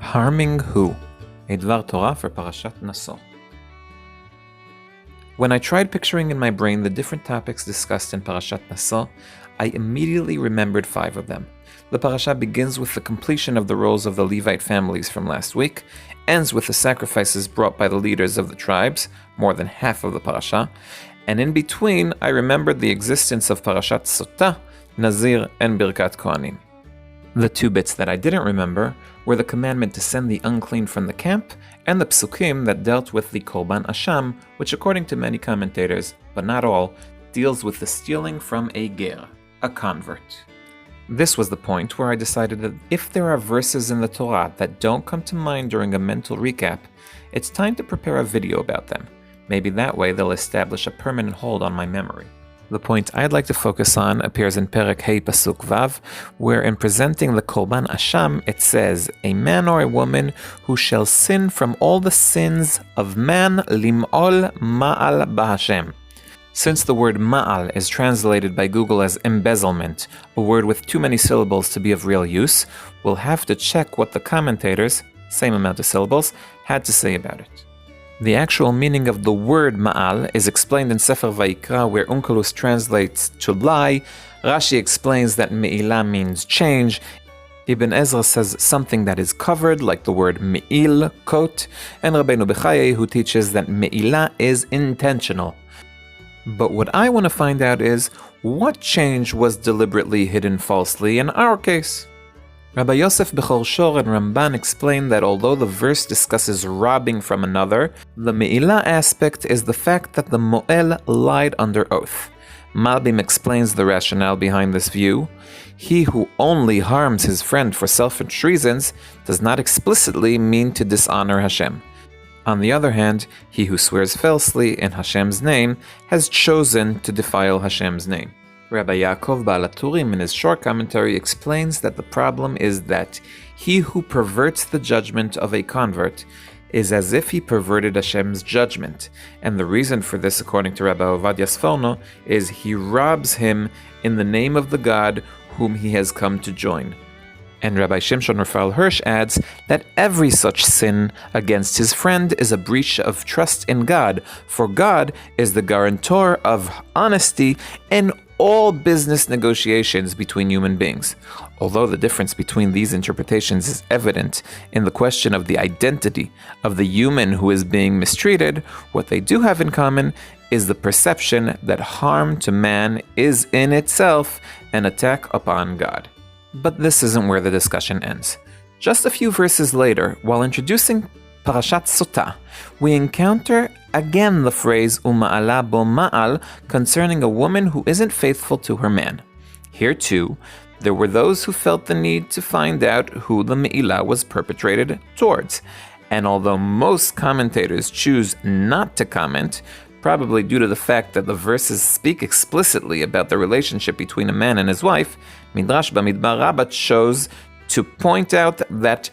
Harming who? A Dvar Torah for Parashat Naso. When I tried picturing in my brain the different topics discussed in Parashat Naso, I immediately remembered 5 of them. The parasha begins with the completion of the roles of the Levite families from last week, ends with the sacrifices brought by the leaders of the tribes, more than half of the parasha, and in between I remembered the existence of Parashat Sotah, Nazir, and Birkat Kohanim. The 2 bits that I didn't remember were the commandment to send the unclean from the camp and the psukim that dealt with the Korban Asham, which according to many commentators, but not all, deals with the stealing from a ger, a convert. This was the point where I decided that if there are verses in the Torah that don't come to mind during a mental recap, it's time to prepare a video about them. Maybe that way they'll establish a permanent hold on my memory. The point I'd like to focus on appears in Perek Hey Pasuk Vav, where in presenting the Korban Asham it says, "A man or a woman who shall sin from all the sins of man lim'ol ma'al b'Hashem." Since the word ma'al is translated by Google as embezzlement, a word with too many syllables to be of real use, we'll have to check what the commentators, same amount of syllables, had to say about it. The actual meaning of the word ma'al is explained in Sefer Vayikra, where Onkelos translates to lie. Rashi explains that me'ilah means change. Ibn Ezra says something that is covered, like the word me'il, coat, and Rabbeinu Bechaye, who teaches that me'ilah is intentional. But what I want to find out is, what change was deliberately hidden falsely in our case? Rabbi Yosef Bechor Shor and Ramban explain that although the verse discusses robbing from another, the me'ilah aspect is the fact that the mo'el lied under oath. Malbim explains the rationale behind this view. He who only harms his friend for selfish reasons does not explicitly mean to dishonor Hashem. On the other hand, he who swears falsely in Hashem's name has chosen to defile Hashem's name. Rabbi Yaakov Baal HaTurim in his short commentary explains that the problem is that he who perverts the judgment of a convert is as if he perverted Hashem's judgment, and the reason for this, according to Rabbi Ovadia Sforno, is he robs him in the name of the God whom he has come to join. And Rabbi Shimshon Raphael Hirsch adds that every such sin against his friend is a breach of trust in God, for God is the guarantor of honesty in all business negotiations between human beings. Although the difference between these interpretations is evident in the question of the identity of the human who is being mistreated, what they do have in common is the perception that harm to man is in itself an attack upon God. But this isn't where the discussion ends. Just a few verses later, while introducing Parashat Sotah, we encounter again the phrase Uma'ala bo ma'al concerning a woman who isn't faithful to her man. Here too, there were those who felt the need to find out who the me'ilah was perpetrated towards. And although most commentators choose not to comment, probably due to the fact that the verses speak explicitly about the relationship between a man and his wife, Midrash Bamidbar Rabbah chose to point out that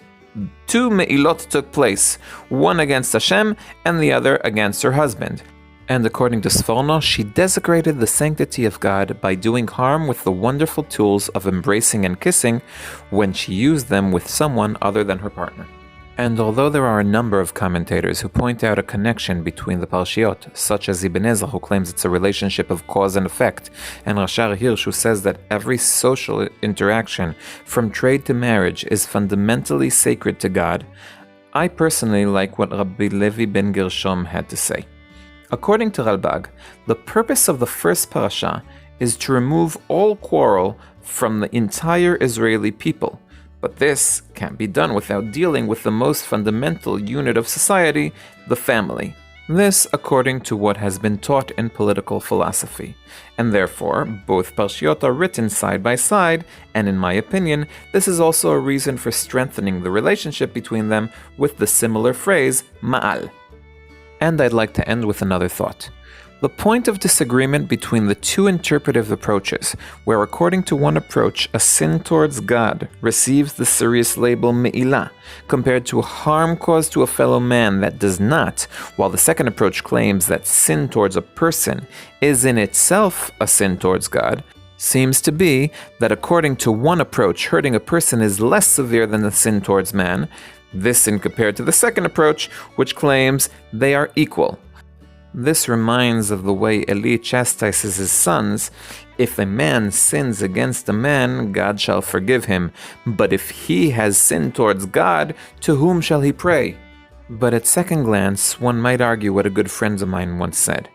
2 me'ilot took place, one against Hashem and the other against her husband. And according to Sforno, she desecrated the sanctity of God by doing harm with the wonderful tools of embracing and kissing when she used them with someone other than her partner. And although there are a number of commentators who point out a connection between the Parshiot, such as Ibn Ezra, who claims it's a relationship of cause and effect, and Rashar Hirsch, who says that every social interaction, from trade to marriage, is fundamentally sacred to God, I personally like what Rabbi Levi ben Gershom had to say. According to Ralbag, the purpose of the first parasha is to remove all quarrel from the entire Israeli people. But this can't be done without dealing with the most fundamental unit of society, the family. This according to what has been taught in political philosophy. And therefore, both parshiot are written side by side, and in my opinion, this is also a reason for strengthening the relationship between them with the similar phrase, ma'al. And I'd like to end with another thought. The point of disagreement between the 2 interpretive approaches, where according to one approach, a sin towards God receives the serious label me'ilah, compared to a harm caused to a fellow man that does not, while the second approach claims that sin towards a person is in itself a sin towards God, seems to be that according to one approach, hurting a person is less severe than the sin towards man. This in compared to the second approach, which claims they are equal. This reminds of the way Eli chastises his sons. If a man sins against a man, God shall forgive him. But if he has sinned towards God, to whom shall he pray? But at second glance, one might argue what a good friend of mine once said.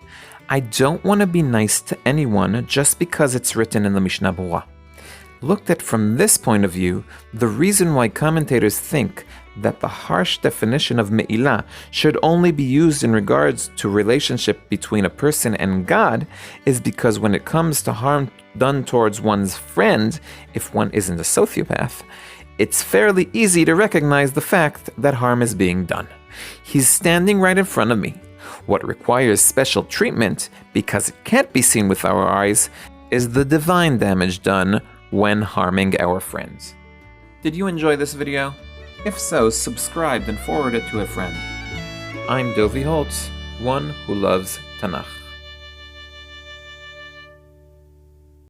I don't want to be nice to anyone just because it's written in the Mishnah Berurah. Looked at from this point of view, the reason why commentators think that the harsh definition of Me'ilah should only be used in regards to relationship between a person and God is because when it comes to harm done towards one's friend, if one isn't a sociopath, it's fairly easy to recognize the fact that harm is being done. He's standing right in front of me. What requires special treatment, because it can't be seen with our eyes, is the divine damage done when harming our friends. Did you enjoy this video? If so, subscribe and forward it to a friend. I'm Dovi Holtz, one who loves Tanakh.